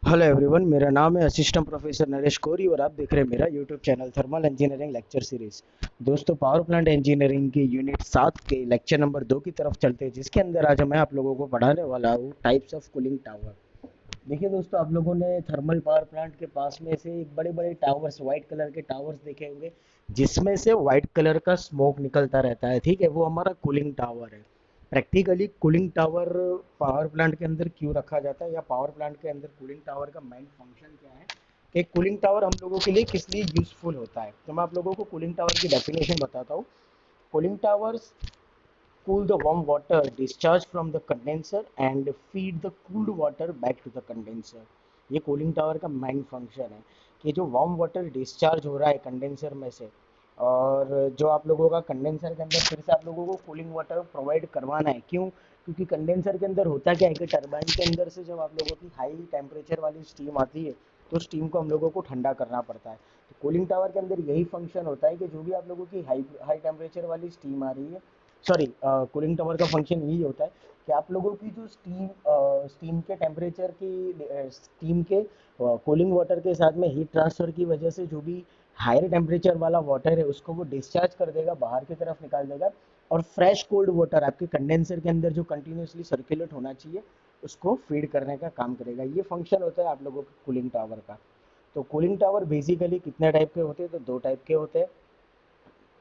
Hello everyone, मेरा नाम है असिस्टेंट प्रोफेसर नरेश कोरी और आप देख रहे हैं मेरा YouTube channel thermal engineering lecture series. दोस्तों, पावर प्लांट इंजीनियरिंग की यूनिट 7 के लेक्चर नंबर 2 की तरफ चलते हैं, जिसके अंदर आज मैं आप लोगों को पढ़ाने वाला हूँ टाइप्स ऑफ कूलिंग टावर। देखिए दोस्तों, आप लोगों ने थर्मल पावर प्लांट के पास में से एक बड़े बड़े टावर्स, व्हाइट कलर के टावर्स देखे होंगे, जिसमें से व्हाइट कलर का स्मोक निकलता रहता है। ठीक है, वो हमारा कूलिंग टावर है। Practically cooling tower power plant के अंदर क्यों रखा जाता है, या पावर प्लांट के अंदर कूलिंग टावर का मेन फंक्शन क्या है, कि कूलिंग टावर हम लोगों के लिए किस लिए यूजफुल होता है। तो मैं आप लोगों को कूलिंग टावर की डेफिनेशन बताता हूँ। Cooling towers cool the warm water discharged from the condenser and feed the cooled water back to the condenser। ये कूलिंग टावर का मेन फंक्शन है कि जो वार्म वाटर डिस्चार्ज हो रहा है कंडेंसर में से, और जो आप लोगों का कंडेंसर के अंदर फिर से आप लोगों को कूलिंग वाटर प्रोवाइड करवाना है। क्यों? क्योंकि कंडेंसर के अंदर होता क्या है कि टरबाइन के अंदर से जब आप लोगों की हाई टेम्परेचर वाली स्टीम आती है, तो स्टीम को हम लोगों को ठंडा करना पड़ता है। तो कूलिंग टावर के अंदर यही फंक्शन होता है कि जो भी आप लोगों की हाई हाई टेम्परेचर वाली स्टीम आ रही है, सॉरी, कूलिंग टावर का फंक्शन यही होता है कि आप लोगों की जो स्टीम के टेम्परेचर की स्टीम के कूलिंग वाटर के साथ में हीट ट्रांसफर की वजह से जो भी हायर टेम्परेचर वाला वाटर है, उसको वो डिस्चार्ज कर देगा, बाहर की तरफ निकाल देगा। और फ्रेश कोल्ड वाटर आपके कंडेंसर के अंदर जो कंटिन्यूसली सर्कुलेट होना चाहिए, उसको फीड करने का काम करेगा। ये फंक्शन होता है आप लोगों के कूलिंग टावर का। तो कूलिंग टावर बेसिकली कितने टाइप के होते हैं? तो दो टाइप के होते हैं।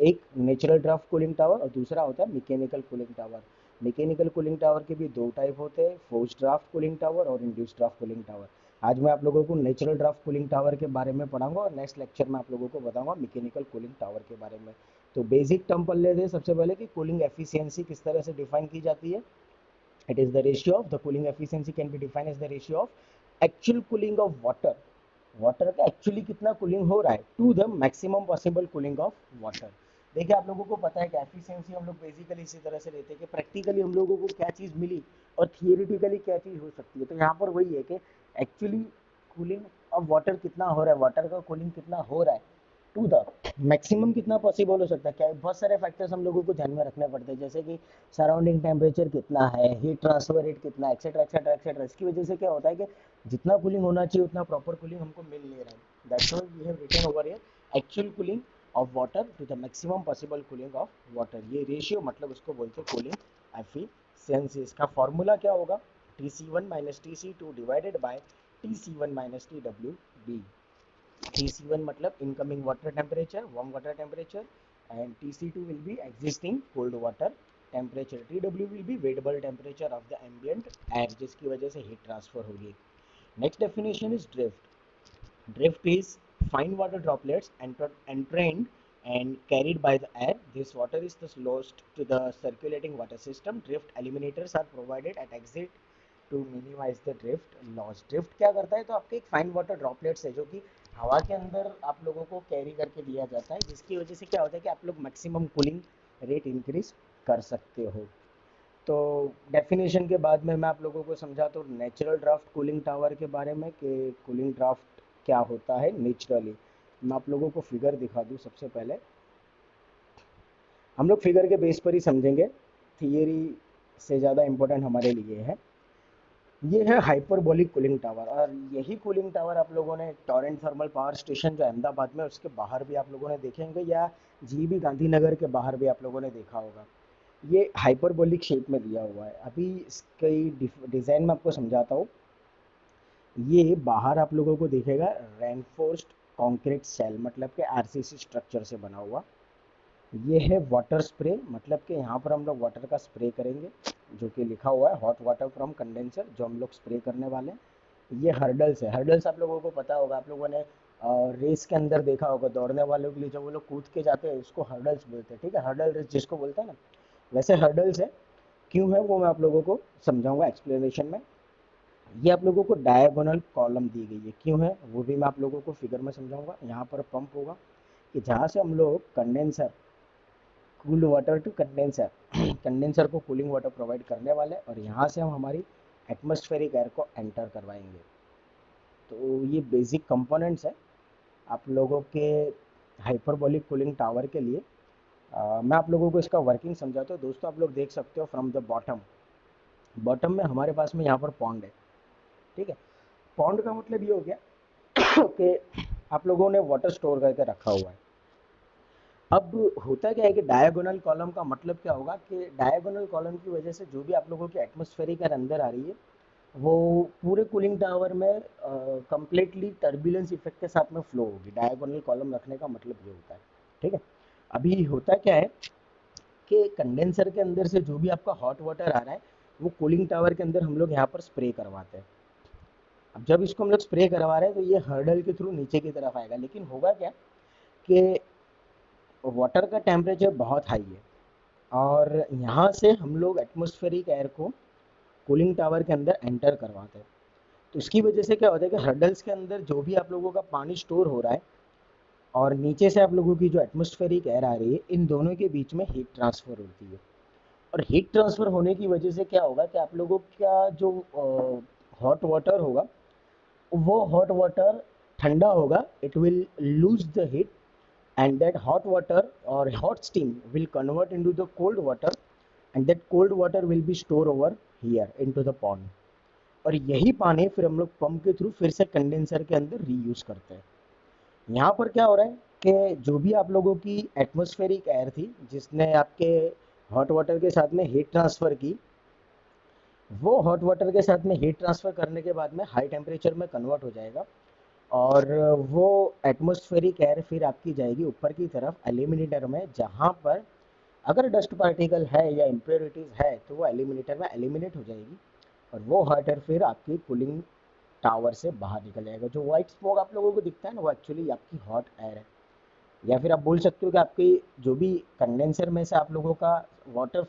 एक नेचुरल ड्राफ्ट कूलिंग टावर और दूसरा होता है mechanical cooling tower. Mechanical cooling tower के भी दो टाइप होते हैं, फोर्स्ड ड्राफ्ट कूलिंग टावर और इंड्यूस्ड ड्राफ्ट कूलिंग टावर। आज मैं आप लोगों को नेचुरल ड्राफ्ट कूलिंग टावर के बारे में पढ़ाऊंगा और नेक्स्ट लेक्चर में आप लोगों को बताऊंगा मैकेनिकल कूलिंग टावर के बारे में। तो बेसिक टर्म पढ़ लेते हैं सबसे पहले कि कूलिंग एफिशिएंसी किस तरह से डिफाइन की जाती है। It is the ratio of the cooling efficiency can be defined as the ratio of actual cooling of water, water का एक्चुअली कितना कूलिंग हो रहा है, to the maximum possible cooling of water. देखिए, आप लोगों को पता है कि एफिशिएंसी हम लोग बेसिकली इसी तरह से लेते हैं कि प्रैक्टिकली हम लोगों को क्या चीज़ मिली और थियोरिटिकली क्या चीज़ हो सकती है। तो यहाँ पर वही है कि एक्चुअली कूलिंग ऑफ वाटर कितना हो रहा है, वाटर का कूलिंग कितना हो रहा है टू द मैक्सिमम कितना पॉसिबल हो सकता है। क्या बहुत सारे फैक्टर्स हम लोगों को ध्यान में रखने पड़ते हैं, जैसे कि सराउंडिंग टेम्परेचर कितना है, हीट ट्रांसफर रेट कितना है, एक्सेट्रा एक्सेट्रा एक्सेट्रा। इसकी वजह से क्या होता है कि जितना कूलिंग होना चाहिए उतना प्रॉपर कूलिंग हमको मिल नहीं रहा है। That's why we have written over here actual cooling of water to the maximum possible cooling of water. ये रेशियो मतलब उसको बोलते हैं कूलिंग एफिशिएंसी। इसका फॉर्मूला क्या होगा? TC1 minus TC2 divided by TC1 minus TWB। TC1 मतलब incoming water temperature, warm water temperature, and TC2 will be existing cold water temperature. TW will be weightable temperature of the ambient air, जिसकी वजह से heat transfer होगी। Next definition is drift. Drift is fine water droplets entrained and carried by the air. This water is thus lost to the circulating water system. Drift eliminators are provided at exit to minimize the drift loss. Drift क्या करता है? तो आपके एक fine water droplets है जो कि हवा के अंदर आप लोगों को कैरी करके दिया जाता है, जिसकी वजह से क्या होता है कि आप लोग मैक्सिमम कूलिंग रेट इंक्रीज कर सकते हो। तो डेफिनेशन के बाद में मैं आप लोगों को समझाता हूँ नेचुरल ड्राफ्ट कूलिंग टावर के बारे में कि कूलिंग ड्राफ्ट क्या होता है नेचुरली। मैं आप लोगों को फिगर दिखा दूँ सबसे पहले। हम लोग फिगर के बेस पर ही समझेंगे, थियरी से ज़्यादा इम्पोर्टेंट हमारे लिए है। ये है हाइपरबोलिक कूलिंग टावर, और यही कूलिंग टावर आप लोगों ने टॉरेंट थर्मल पावर स्टेशन जो अहमदाबाद में, उसके बाहर भी आप लोगों ने देखेंगे, या जीबी गांधीनगर के बाहर भी आप लोगों ने देखा होगा। ये हाइपरबोलिक शेप में दिया हुआ है। अभी इसकी डिज़ाइन में आपको समझाता हूँ। ये बाहर आप लोगों को दिखेगा रेनफोर्स्ड कंक्रीट सेल, मतलब कि आरसीसी स्ट्रक्चर से बना हुआ। ये है वाटर स्प्रे, मतलब कि यहाँ पर हम लोग वाटर का स्प्रे करेंगे, जो कि लिखा हुआ है हॉट वाटर फ्रॉम कंडेंसर, जो हम लोग स्प्रे करने वाले हैं। ये हर्डल्स है। हर्डल्स आप लोगों को पता होगा, आप लोगों ने रेस के अंदर देखा होगा, दौड़ने वालों के लिए जब वो लोग कूद के जाते हैं उसको हर्डल्स बोलते हैं। ठीक है, हर्डल रेस जिसको बोलते हैं ना, वैसे हर्डल्स है। क्यों है वो मैं आप लोगों को समझाऊंगा एक्सप्लेनेशन में। ये आप लोगों को डायगोनल कॉलम दी गई है, क्यों है वो भी मैं आप लोगों को फिगर में समझाऊंगा। यहाँ पर पंप होगा कि जहाँ से हम लोग condenser cooled water to condenser condenser को कूलिंग वाटर प्रोवाइड करने वाले, और यहाँ से हम हमारी एटमॉस्फेरिक एयर को एंटर करवाएंगे। तो ये बेसिक कंपोनेंट्स है आप लोगों के हाइपरबोलिक कूलिंग टावर के लिए। मैं आप लोगों को इसका वर्किंग समझाता हूँ। दोस्तों, आप लोग देख सकते हो फ्रॉम द बॉटम, बॉटम में हमारे पास में यहाँ पर पॉन्ड है। ठीक है, पॉन्ड का मतलब ये हो गया कि आप लोगों ने वाटर स्टोर करके रखा हुआ है। अब होता क्या है कि डायगोनल कॉलम का मतलब क्या होगा कि डायगोनल कॉलम की वजह से जो भी आप लोगों की एटमॉस्फेरिक एयर अंदर आ रही है वो पूरे कूलिंग टावर में कंप्लीटली टर्बुलेंस इफेक्ट के साथ में फ्लो होगी। डायगोनल कॉलम रखने का मतलब ये होता है। ठीक है। अभी होता क्या है कि कंडेंसर के अंदर से जो भी आपका हॉट वाटर आ रहा है वो कूलिंग टावर के अंदर हम लोग यहाँ पर स्प्रे करवाते हैं। अब जब इसको हम लोग स्प्रे करवा रहे हैं तो ये हर्डल के थ्रू नीचे की तरफ आएगा, लेकिन होगा क्या कि वाटर का टेम्परेचर बहुत हाई है और यहाँ से हम लोग एटमॉस्फेरिक एयर को कूलिंग टावर के अंदर एंटर करवाते हैं। तो इसकी वजह से क्या होता है कि हर्डल्स के अंदर जो भी आप लोगों का पानी स्टोर हो रहा है और नीचे से आप लोगों की जो एटमॉस्फेरिक एयर आ रही है, इन दोनों के बीच में हीट ट्रांसफ़र होती है। और हीट ट्रांसफ़र होने की वजह से क्या होगा कि आप लोगों का जो हॉट वाटर होगा वो हॉट वाटर ठंडा होगा, it will lose the heat and that hot water or hot steam will convert into the cold water and that cold water will be stored over here into the pond। और यही पानी फिर हम लोग pump के through फिर से condenser के अंदर रीयूज करते हैं। यहाँ पर क्या हो रहा है कि जो भी आप लोगों की एटमॉस्फेरिक एयर थी जिसने आपके हॉट वाटर के साथ में हीट ट्रांसफ़र की, वो हॉट वाटर के साथ में हीट ट्रांसफ़र करने के बाद में हाई टेम्परेचर में कन्वर्ट हो जाएगा और वो एटमॉस्फेरिक एयर फिर आपकी जाएगी ऊपर की तरफ एलिमिनेटर में, जहाँ पर अगर डस्ट पार्टिकल है या इम्प्योरिटीज़ है तो वो एलिमिनेटर में एलिमिनेट हो जाएगी और वो हॉट एयर फिर आपकी कूलिंग टावर से बाहर निकल जाएगा। जो वाइट स्मोक आप लोगों को दिखता है ना वो एक्चुअली आपकी हॉट एयर है। या फिर आप बोल सकते हो कि आपकी जो भी कंडेंसर में से आप लोगों का वाटर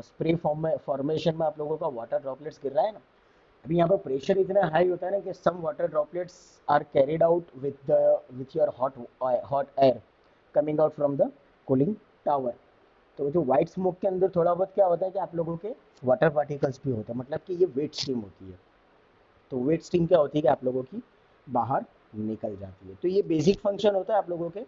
स्प्रे फॉर्मेशन में आप लोगों का वाटर ड्रॉपलेट्स गिर रहा है ना, अभी यहाँ पर प्रेशर इतना हाई होता है ना कि some water droplets are carried out with your hot air coming out from the cooling tower. तो जो वाइट स्मोक के अंदर थोड़ा बहुत क्या होता है कि आप लोगों के वाटर पार्टिकल्स भी होते हैं, मतलब कि ये वेट स्ट्रीम होती है। तो वेट स्ट्रीम क्या होती है कि आप लोगों की बाहर निकल जाती है। तो ये बेसिक फंक्शन होता है आप लोगों के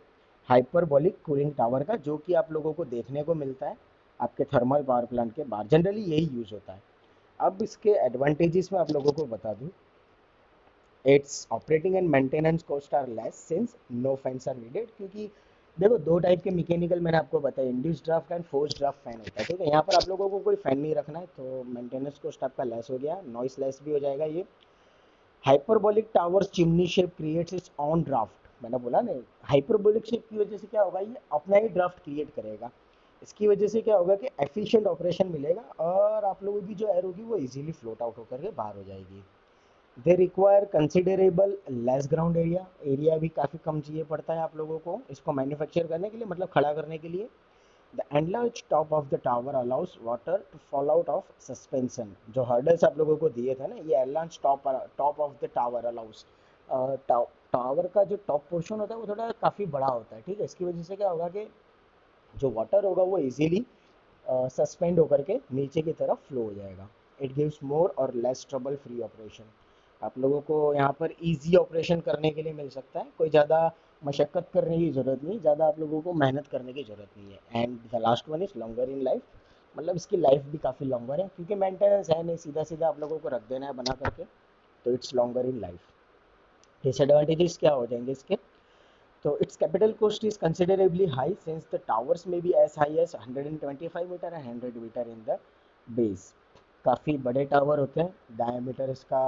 हाइपरबॉलिक कूलिंग टावर का, जो कि आप लोगों को देखने को मिलता है आपके थर्मल पावर प्लांट के बाहर। जनरली यही यूज़ होता है। अब इसके एडवांटेजेस में आप लोगों को बता दूं, its operating and maintenance cost are less since no fans are needed. क्योंकि देखो दो टाइप के मैकेनिकल मैंने आपको बताया, induce draft and force draft fan होता है। ठीक है, यहाँ पर आप लोगों को कोई फैन नहीं रखना है तो मेंटेनेंस कॉस्ट आपका लेस हो गया, नॉइस लेस भी हो जाएगा। ये hyperbolic towers chimney shape creates it's on draft, मैंने बोला ना, हाइपरबोलिक शेप की वजह से क्या होगा, ये अपना ही ड्राफ्ट क्रिएट करेगा। इसकी वजह से क्या होगा कि एफिशिएंट ऑपरेशन मिलेगा और आप लोगों की जो एयर होगी वो इजीली फ्लोट आउट होकर के बाहर हो जाएगी। They require considerable less ground area, area भी काफ़ी कम चाहिए पड़ता है आप लोगों को इसको मैन्युफैक्चर करने के लिए, मतलब खड़ा करने के लिए। The enlarged top of the tower allows water to fall out of suspension। जो हर्डल्स आप लोगों को दिए थे ना, ये enlarged top of the tower allows, tower का जो टॉप पोर्शन होता है वो थोड़ा काफ़ी बड़ा होता है। ठीक है, इसकी वजह से क्या होगा कि जो वाटर होगा वो इजीली सस्पेंड होकर के नीचे की तरफ फ्लो हो जाएगा। इट गिव्स मोर और लेस ट्रबल फ्री ऑपरेशन। आप लोगों को यहाँ पर इजी ऑपरेशन करने के लिए मिल सकता है, कोई ज़्यादा मशक्क़त करने की ज़रूरत नहीं, ज़्यादा आप लोगों को मेहनत करने की ज़रूरत नहीं है। And the last one is longer in life, मतलब इसकी लाइफ भी काफ़ी लॉन्गर है क्योंकि मेंटेनेंस है नहीं, सीधा सीधा आप लोगों को रख देना है बना करके, तो it's longer in life. Disadvantages क्या हो जाएंगे इसके, तो its capital cost is considerably high since the towers may be as high as 125 metre and 100 metre in the base। काफ़ी बड़े टावर होते हैं, डायमीटर इसका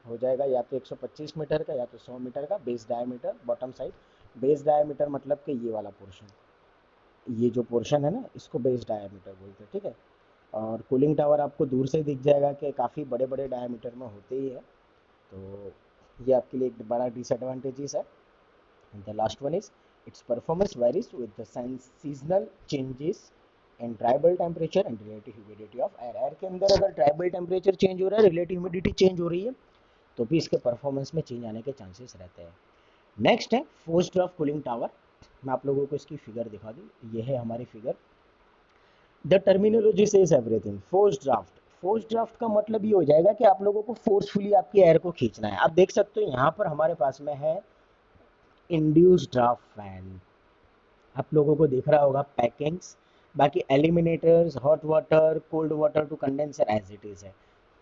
हो जाएगा या तो 125 मीटर का या तो 100 मीटर का base diameter bottom side. Base diameter मतलब कि ये वाला पोर्शन, ये जो पोर्शन है ना इसको बेस डायमीटर बोलते हैं। ठीक है, और कूलिंग टावर आपको दूर से दिख जाएगा कि काफ़ी बड़े बड़े डायमीटर में होते ही है, तो ये आपके लिए एक बड़ा डिसएडवांटेजेस है। And the last one is its performance varies with the seasonal changes and tribal temperature and relative humidity of air। Air के अंदर अगर ट्राइबल टेम्परेचर चेंज हो रहा है, रिलेटिव ह्यूमिडिटी चेंज हो रही है, तो भी इसके परफॉर्मेंस में चेंज आने के चांसेस रहते हैं। नेक्स्ट है फोर्स्ड ड्राफ्ट कूलिंग टावर। मैं आप लोगों को इसकी फिगर दिखा दूँ, ये है हमारी फिगर। द टर्मिनोलॉजी से इज एवरीथिंग। फोर्स्ड ड्राफ्ट का मतलब ये हो जाएगा कि आप लोगों को फोर्सफुली आपकी एयर को खींचना है। आप देख सकते हो यहाँ पर हमारे पास में है इंड्यूस ड्राफ्ट फैन, आप लोगों को दिख रहा होगा पैकिंग्स, बाकी eliminators, hot water, cold water to condenser as it is है।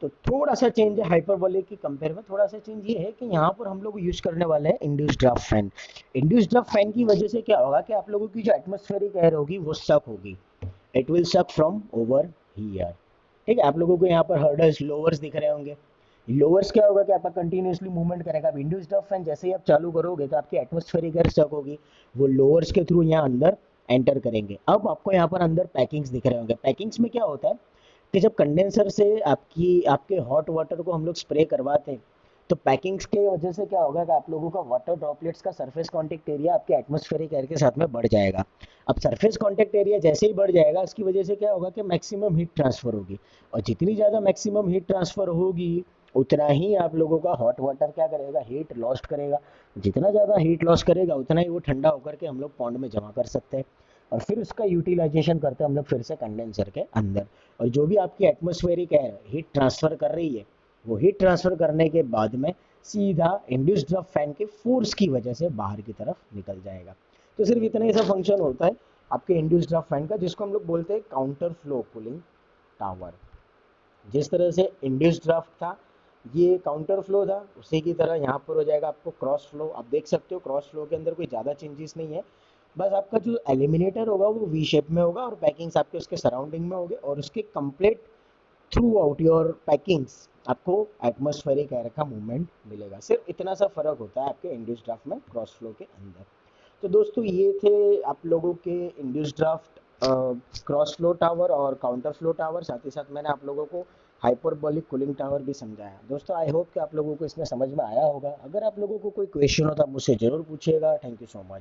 तो थोड़ा सा चेंज है हाइपरबोलिक की कंपेयर में। थोड़ा सा चेंज ये है कि यहाँ पर हम लोग यूज करने वाले हैं induced draft fan. Induced draft fan की वजह से क्या होगा कि आप लोगों की जो एटमॉस्फेरिक एयर होगी वो सक होगी, इट विल सक फ्रॉम ओवर हियर। ठीक है, आप लोगों को यहाँ पर हर्डल्स लोअर्स दिख रहे होंगे। लोअर्स क्या होगा कि आपका कंटिन्यूसली मूवमेंट करेगा। अब इंड्यूस्ड ड्राफ्ट फैन जैसे ही आप चालू करोगे तो आपकी एटमॉस्फेरिक एयर सक होगी, वो लोअर्स के थ्रू यहाँ अंदर एंटर करेंगे। अब आपको यहाँ पर अंदर पैकिंग्स दिख रहे होंगे। पैकिंग्स में क्या होता है कि जब कंडेंसर से आपके हॉट वाटर को हम लोग स्प्रे करवाते हैं तो पैकिंग्स के वजह से क्या होगा कि आप लोगों का वाटर ड्रॉपलेट्स का सरफेस कांटेक्ट एरिया आपके एटमॉस्फेरिक एयर के साथ में बढ़ जाएगा। अब सरफेस कांटेक्ट एरिया जैसे ही बढ़ जाएगा इसकी वजह से क्या होगा कि मैक्सिमम हीट ट्रांसफर होगी, और जितनी ज़्यादा मैक्सिमम हीट ट्रांसफर होगी उतना ही आप लोगों का हॉट वाटर क्या करेगा, हीट लॉस्ट करेगा। जितना ज़्यादा हीट लॉस करेगा उतना ही वो ठंडा होकर के हम लोग पॉन्ड में जमा कर सकते हैं, और फिर उसका यूटिलाइजेशन करते हैं हम लोग फिर से कंडेंसर के अंदर। और जो भी आपकी एटमॉस्फेरिक एयर हीट ट्रांसफर कर रही है वो हीट ट्रांसफर करने के बाद में सीधा इंड्यूस्ड ड्राफ्ट फैन के फोर्स की वजह से बाहर की तरफ निकल जाएगा। तो सिर्फ इतना ही सा फंक्शन होता है आपके इंड्यूस्ड ड्राफ्ट फैन का, जिसको हम लोग बोलते हैं काउंटर फ्लो कूलिंग टावर। जिस तरह से इंड्यूस्ड ड्राफ्ट था ये काउंटर फ्लो था, उसी की तरह यहाँ पर हो जाएगा आपको क्रॉस फ्लो। आप देख सकते हो क्रॉस फ्लो के अंदर कोई ज़्यादा चेंजेस नहीं है, बस आपका जो एलिमिनेटर होगा वो वी शेप में होगा और पैकिंग्स आपके उसके सराउंडिंग में होंगे, और उसके complete through out your packings आपको एटमॉस्फेरिक एयर का मूवमेंट मिलेगा। सिर्फ इतना सा फर्क होता है आपके इंड्यूस्ड ड्राफ्ट में क्रॉस फ्लो के अंदर। तो दोस्तों ये थे आप लोगों के induced draft cross flow tower और काउंटर फ्लो टावर। साथ ही साथ मैंने आप लोगों को हाइपरबोलिक कूलिंग टावर भी समझाया। दोस्तों आई होप कि आप लोगों को इसमें समझ में आया होगा। अगर आप लोगों को कोई क्वेश्चन हो तो आप मुझसे ज़रूर पूछिएगा। Thank you so much.